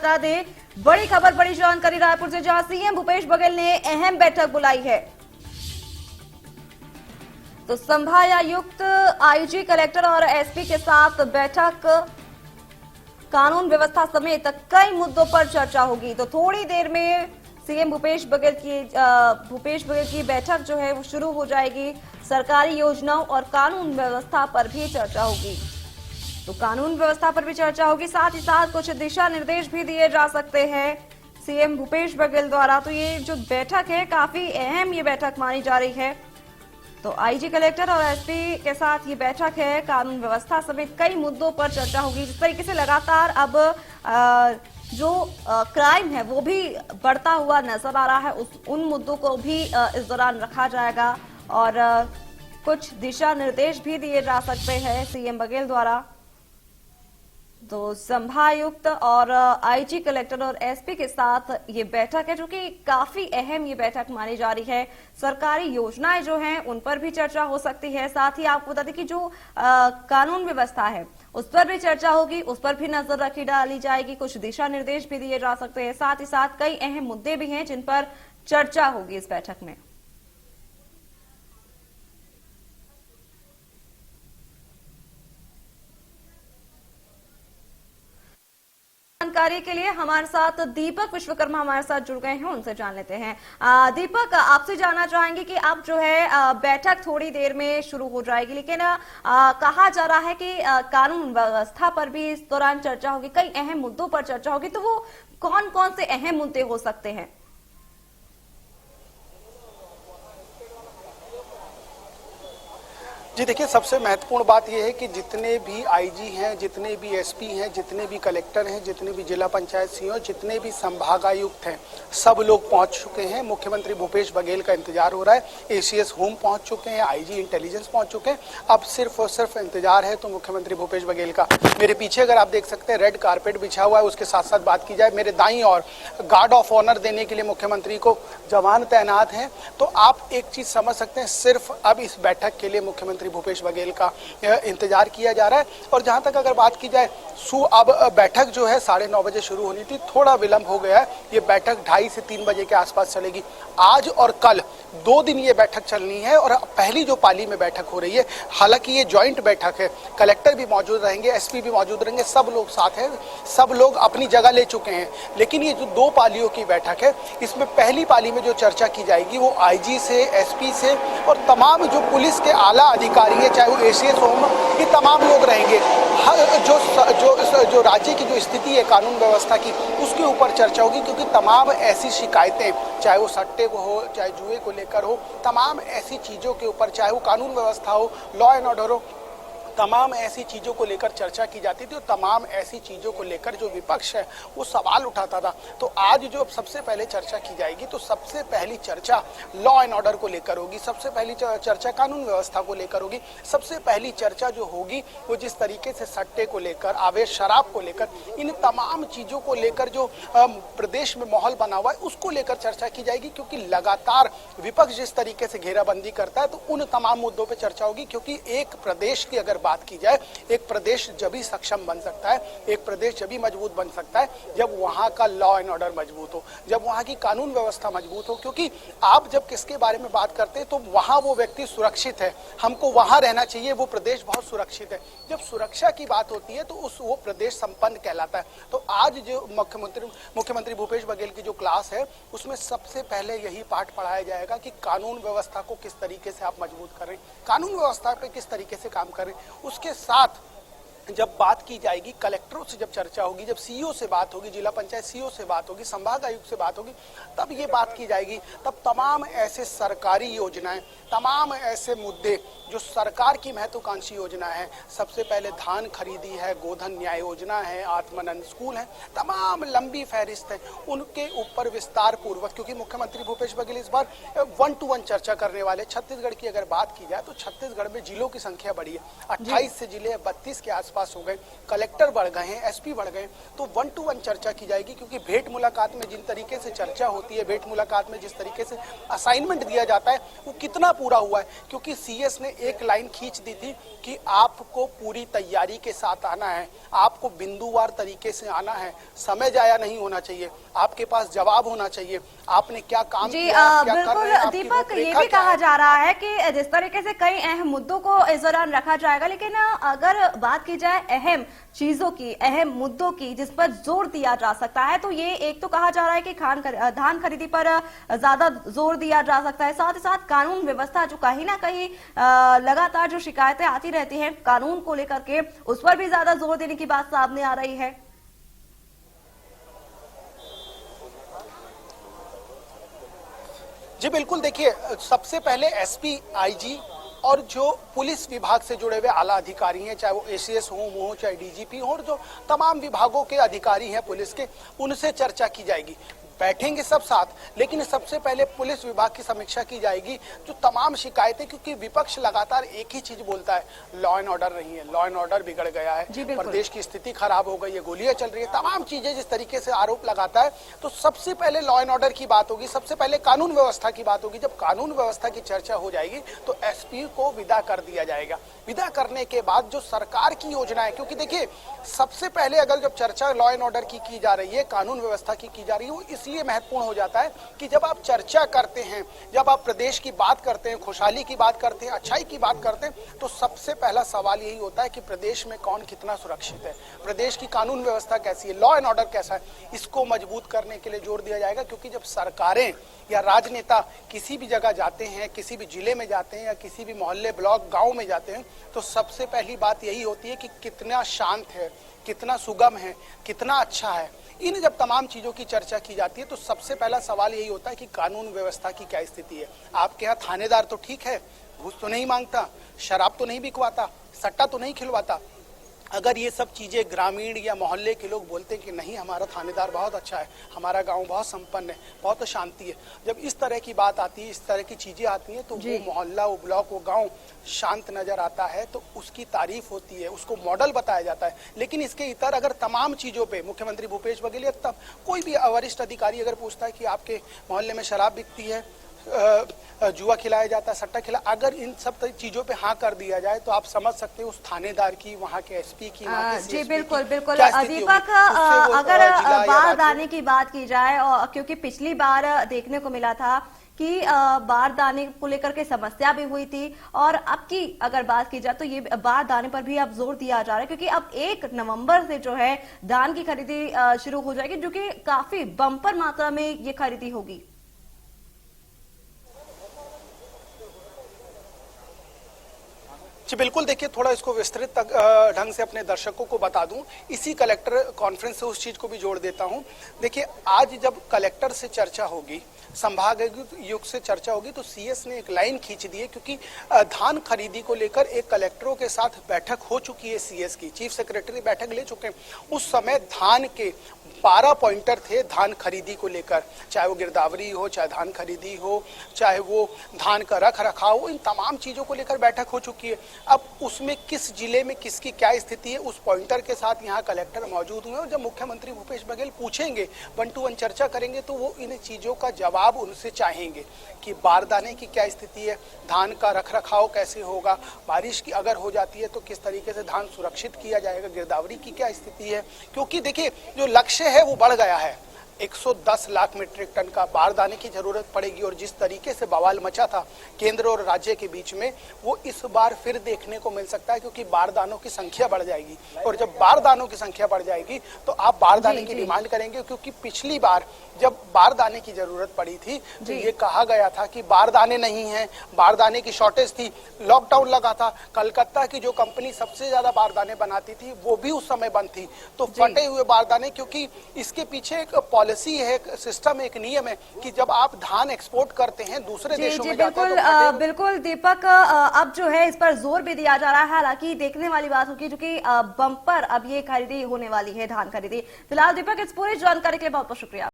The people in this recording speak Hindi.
बता दें बड़ी खबर, बड़ी जानकारी रायपुर से, जहां सीएम भूपेश बघेल ने अहम बैठक बुलाई है। तो संभागायुक्त, आईजी, कलेक्टर और एसपी के साथ बैठक, कानून व्यवस्था समेत कई मुद्दों पर चर्चा होगी। तो थोड़ी देर में सीएम भूपेश बघेल की बैठक जो है वो शुरू हो जाएगी। सरकारी योजनाओं और कानून व्यवस्था पर भी चर्चा होगी। तो कानून व्यवस्था पर भी चर्चा होगी, साथ ही साथ कुछ दिशा निर्देश भी दिए जा सकते हैं सीएम भूपेश बघेल द्वारा। तो ये जो बैठक है काफी अहम ये बैठक मानी जा रही है। तो आईजी, कलेक्टर और एसपी के साथ ये बैठक है। कानून व्यवस्था समेत कई मुद्दों पर चर्चा होगी। जिस तरीके से लगातार अब जो क्राइम है वो भी बढ़ता हुआ नजर आ रहा है, उन मुद्दों को भी इस दौरान रखा जाएगा और कुछ दिशा निर्देश भी दिए जा सकते हैं सीएम बघेल द्वारा। तो संभागायुक्त और आईजी, कलेक्टर और एसपी के साथ ये बैठक है, जो कि काफी अहम ये बैठक मानी जा रही है। सरकारी योजनाएं जो हैं उन पर भी चर्चा हो सकती है। साथ ही आपको बता दें कि जो कानून व्यवस्था है उस पर भी चर्चा होगी, उस पर भी नजर रखी डाली जाएगी। कुछ दिशा निर्देश भी दिए जा सकते हैं। साथ ही साथ कई अहम मुद्दे भी हैं जिन पर चर्चा होगी इस बैठक में। जानकारी के लिए हमारे साथ दीपक विश्वकर्मा हमारे साथ जुड़ गए हैं, उनसे जान लेते हैं। दीपक, आपसे जानना चाहेंगे कि अब जो है बैठक थोड़ी देर में शुरू हो जाएगी, लेकिन कहा जा रहा है कि कानून व्यवस्था पर भी इस दौरान चर्चा होगी, कई अहम मुद्दों पर चर्चा होगी। तो वो कौन कौन से अहम मुद्दे हो सकते हैं? जी देखिए, सबसे महत्वपूर्ण बात यह है कि जितने भी आईजी हैं, जितने भी एसपी हैं, जितने भी कलेक्टर हैं, जितने भी जिला पंचायत सीईओ, जितने भी संभागायुक्त हैं, सब लोग पहुंच चुके हैं। मुख्यमंत्री भूपेश बघेल का इंतजार हो रहा है। एसीएस होम पहुंच चुके हैं, आईजी इंटेलिजेंस पहुंच चुके हैं। अब सिर्फ और सिर्फ इंतजार है तो मुख्यमंत्री भूपेश बघेल का। मेरे पीछे अगर आप देख सकते हैं रेड कारपेट बिछा हुआ है। उसके साथ साथ बात की जाए, मेरे दाईं ओर गार्ड ऑफ ऑनर देने के लिए मुख्यमंत्री को जवान तैनात हैं। तो आप एक चीज समझ सकते हैं, सिर्फ अब इस बैठक के लिए मुख्यमंत्री भूपेश बघेल का इंतजार किया जा रहा है। और जहां तक अगर बात की जाए, अब बैठक जो है 9:30 बजे शुरू होनी थी, थोड़ा विलंब हो गया है। ये बैठक 2:30 से 3 बजे के आसपास चलेगी। आज और कल 2 दिन ये बैठक चलनी है और पहली जो पाली में बैठक हो रही है, हालांकि ये ज्वाइंट बैठक है, कलेक्टर भी मौजूद रहेंगे, एसपी भी मौजूद रहेंगे, सब लोग साथ हैं, सब लोग अपनी जगह ले चुके हैं। लेकिन ये जो 2 पालियों की बैठक है, इसमें पहली पाली में जो चर्चा की जाएगी वो आईजी से, एसपी से और तमाम जो पुलिस के आला अधिकारी है, चाहे वो एसीएस होम, ये तमाम लोग रहेंगे। जो राज्य की जो स्थिति है कानून व्यवस्था की, उसके ऊपर चर्चा होगी, क्योंकि तमाम ऐसी शिकायतें, चाहे वो सट्टे को हो, चाहे जुए को लेकर हो, तमाम ऐसी चीजों के ऊपर, चाहे वो कानून व्यवस्था हो, लॉ एंड ऑर्डर हो, तमाम ऐसी चीजों को लेकर चर्चा की जाती थी और तमाम ऐसी चीजों को लेकर जो विपक्ष है वो सवाल उठाता था। तो आज जो सबसे पहले चर्चा की जाएगी, तो सबसे पहली चर्चा लॉ एंड ऑर्डर को लेकर होगी, सबसे पहली चर्चा कानून व्यवस्था को लेकर होगी, सबसे पहली चर्चा जो होगी वो जिस तरीके से सट्टे को लेकर, अवैध शराब को लेकर, इन तमाम चीजों को लेकर जो प्रदेश में माहौल बना हुआ है उसको लेकर चर्चा की जाएगी। क्योंकि लगातार विपक्ष जिस तरीके से घेराबंदी करता है, तो उन तमाम मुद्दों पर चर्चा होगी। क्योंकि एक प्रदेश की अगर बात की जाए, एक प्रदेश जब भी सक्षम बन सकता है, एक प्रदेश जब भी मजबूत बन सकता है जब वहां का लॉ एंड ऑर्डर मजबूत हो, जब वहां की कानून व्यवस्था मजबूत हो। क्योंकि आप जब किसके बारे में बात करते हैं तो वहां वो व्यक्ति सुरक्षित है, हमको वहां रहना चाहिए, वो प्रदेश बहुत सुरक्षित है। जब सुरक्षा की बात होती है तो वो प्रदेश संपन्न कहलाता है। तो आज जो मुख्यमंत्री भूपेश बघेल की जो क्लास है, उसमें सबसे पहले यही पाठ पढ़ाया जाएगा कि कानून व्यवस्था को किस तरीके से आप मजबूत करें, कानून व्यवस्था पे किस तरीके से काम करें। उसके साथ जब बात की जाएगी, कलेक्टरों से जब चर्चा होगी, जब सीईओ से बात होगी, जिला पंचायत सीईओ से बात होगी, संभाग आयुक्त से बात होगी, तब ये बात की जाएगी। तब तमाम ऐसे सरकारी योजनाएं, तमाम ऐसे मुद्दे जो सरकार की महत्वाकांक्षी योजना है, सबसे पहले धान खरीदी है, गोधन न्याय योजना है, आत्मानंद स्कूल है, तमाम लंबी फहरिस्त है, उनके ऊपर विस्तार पूर्वक, क्योंकि मुख्यमंत्री भूपेश बघेल इस बार 1-to-1 चर्चा करने वाले। छत्तीसगढ़ की अगर बात की जाए तो छत्तीसगढ़ में जिलों की संख्या बढ़ी है, 28 से जिले 32 के आसपास आसपास हो गए, कलेक्टर बढ़ गए हैं, एसपी बढ़ गए, तो 1 to 1 चर्चा की जाएगी। क्योंकि भेंट मुलाकात में जिन तरीके से चर्चा होती है, भेंट मुलाकात में जिस तरीके से असाइनमेंट दिया जाता है, वो कितना पूरा हुआ है। क्योंकि सीएस ने एक लाइन खींच दी थी कि आपको पूरी तैयारी के साथ आना है, आपको बिंदुवार तरीके से आना है, समय जाया नहीं होना चाहिए, आपके पास जवाब होना चाहिए, आपने क्या काम जी किया, क्या कर रहे हैं, बिल्कुल आपकी दीपक, ये रूपरेखा भी क्या कहा है। जा रहा है कि जिस तरीके से कई अहम मुद्दों को इस दौरान रखा जाएगा, लेकिन अगर बात की जाए अहम चीजों की, अहम मुद्दों की जिस पर जोर दिया जा सकता है, तो ये एक तो कहा जा रहा है कि धान खरीदी पर ज्यादा जोर दिया जा सकता है। साथ ही साथ कानून व्यवस्था, जो कहीं ना कहीं लगातार जो शिकायतें आती रहती हैं कानून को लेकर के, उस पर भी ज्यादा जोर देने की बात सामने आ रही है। जी बिल्कुल, देखिए सबसे पहले एसपी, आईजी और जो पुलिस विभाग से जुड़े हुए आला अधिकारी हैं, चाहे वो एसीएस हो, चाहे डीजीपी हो, और जो तमाम विभागों के अधिकारी हैं पुलिस के, उनसे चर्चा की जाएगी। बैठेंगे सब साथ, लेकिन सबसे पहले पुलिस विभाग की समीक्षा की जाएगी। जो तमाम शिकायतें, क्योंकि विपक्ष लगातार एक ही चीज बोलता है, लॉ एंड ऑर्डर नहीं है, लॉ एंड ऑर्डर बिगड़ गया है, प्रदेश की स्थिति खराब हो गई है, गोलियां चल रही है, तमाम चीजें जिस तरीके से आरोप लगाता है। तो सबसे पहले लॉ एंड ऑर्डर की बात होगी, सबसे पहले कानून व्यवस्था की बात होगी। जब कानून व्यवस्था की चर्चा हो जाएगी तो एसपी को विदा कर दिया जाएगा। विदा करने के बाद जो सरकार की योजना है, क्योंकि देखिए सबसे पहले अगर जब चर्चा लॉ एंड ऑर्डर की जा रही है, कानून व्यवस्था की जा रही है, वो इसलिए महत्वपूर्ण हो जाता है कि जब आप चर्चा करते हैं, जब आप प्रदेश की बात करते हैं, खुशहाली की बात करते हैं, अच्छाई की बात करते हैं, तो सबसे पहला सवाल यही होता है कि प्रदेश में कौन कितना सुरक्षित है, प्रदेश की कानून व्यवस्था कैसी है, लॉ एंड ऑर्डर कैसा है। इसको मजबूत करने के लिए जोर दिया जाएगा। क्योंकि जब सरकारें या राजनेता किसी भी जगह जाते हैं, किसी भी जिले में जाते हैं या किसी भी मोहल्ले, ब्लॉक, गांव में जाते हैं, तो सबसे पहली बात यही होती है कि कितना शांत है, कितना सुगम है, कितना अच्छा है। इन जब तमाम चीजों की चर्चा की जाती है तो सबसे पहला सवाल यही होता है कि कानून व्यवस्था की क्या स्थिति है। आपके यहाँ थानेदार तो ठीक है, घूस तो नहीं मांगता, शराब तो नहीं बिकवाता, सट्टा तो नहीं खिलवाता। अगर ये सब चीजें ग्रामीण या मोहल्ले के लोग बोलते हैं कि नहीं, हमारा थानेदार बहुत अच्छा है, हमारा गांव बहुत संपन्न है, बहुत शांति है, जब इस तरह की बात आती है, इस तरह की चीजें आती हैं, तो वो मोहल्ला, वो ब्लॉक, वो गांव शांत नजर आता है, तो उसकी तारीफ होती है, उसको मॉडल बताया जाता है। लेकिन इसके इतर अगर तमाम चीजों पे मुख्यमंत्री भूपेश बघेल या तब कोई भी वरिष्ठ अधिकारी अगर पूछता है कि आपके मोहल्ले में शराब बिकती है, जुआ खिलाया जाता है, सट्टा खिला, अगर इन सब चीजों पे हाँ कर दिया जाए तो आप समझ सकते हैं उस थानेदार की, वहाँ के एसपी की, जी बिल्कुल बिल्कुल दीपक, अगर बारदाने की बात की जाए, और क्योंकि पिछली बार देखने को मिला था कि बारदाने को लेकर के समस्या भी हुई थी, और अब की अगर बात की जाए तो ये बारदाने पर भी अब जोर दिया जा रहा है, क्योंकि अब 1 नवंबर से जो है धान की खरीदी शुरू हो जाएगी, जो कि काफी बम्पर मात्रा में ये खरीदी होगी। जी बिल्कुल, देखिए थोड़ा इसको विस्तृत ढंग से अपने दर्शकों को बता दूं, इसी कलेक्टर कॉन्फ्रेंस से उस चीज को भी जोड़ देता हूं। देखिए आज जब कलेक्टर से चर्चा होगी, संभागायुक्त से चर्चा होगी, तो सीएस ने एक लाइन खींच दी है। क्योंकि धान खरीदी को लेकर एक कलेक्टरों के साथ बैठक हो चुकी है, सीएस की चीफ सेक्रेटरी बैठक ले चुके हैं। उस समय धान के 12 पॉइंटर थे धान खरीदी को लेकर, चाहे वो गिरदावरी हो, चाहे धान खरीदी हो, चाहे वो धान का रख रखाव हो, इन तमाम चीजों को लेकर बैठक हो चुकी है। अब उसमें किस जिले में किसकी क्या स्थिति है, उस पॉइंटर के साथ यहाँ कलेक्टर मौजूद हुए, और जब मुख्यमंत्री भूपेश बघेल पूछेंगे, 1 to 1 चर्चा करेंगे, तो वो इन चीजों का जवाब उनसे चाहेंगे कि बारदाने की क्या स्थिति है, धान का रख रखाव कैसे होगा, बारिश की अगर हो जाती है तो किस तरीके से धान सुरक्षित किया जाएगा, गिरदावरी की क्या स्थिति है। क्योंकि देखिए जो लक्ष्य है वो बढ़ गया है, 110 लाख मीट्रिक टन का बारदाने की जरूरत पड़ेगी, और जिस तरीके से बवाल मचा था केंद्र और राज्य के बीच में, वो इस बार फिर देखने को मिल सकता है। क्योंकि बारदानों की संख्या बढ़ जाएगी, और जब बारदानों की संख्या बढ़ जाएगी तो आप बारदाने की डिमांड करेंगे। क्योंकि पिछली बार जब बारदाने की जरूरत पड़ी थी तो ये कहा गया था कि बारदाने नहीं है, बारदाने की शॉर्टेज थी, लॉकडाउन लगा था, कलकत्ता की जो कंपनी सबसे ज्यादा बारदाने बनाती थी वो भी उस समय बंद थी, तो फटे हुए बारदाने। क्योंकि इसके पीछे एक पॉलिसी है, एक सिस्टम, एक नियम है कि जब आप धान एक्सपोर्ट करते हैं दूसरे देशों में जाते हैं तो बिल्कुल दीपक, अब जो है इस पर जोर भी दिया जा रहा है। हालांकि देखने वाली बात होगी, जो कि बम्पर अब ये खरीदी होने वाली है, धान खरीदी। फिलहाल दीपक, इस पूरी जानकारी के लिए बहुत बहुत शुक्रिया।